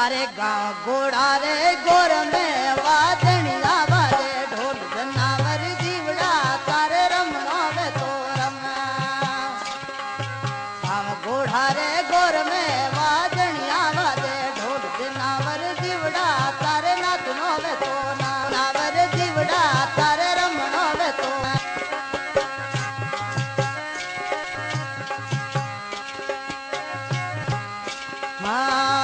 अरे गाँव घोड़ा रे गोर में वादनिया वाले ढोल जनावर जीवड़ा तारे रमनो वे तो रम गाँव घोड़ा रे गोर में वादनिया वाले ढोल जनावर जीवड़ा तारे नाचनो वे तो नावर जीवड़ा तारे रमनो वे तो हाँ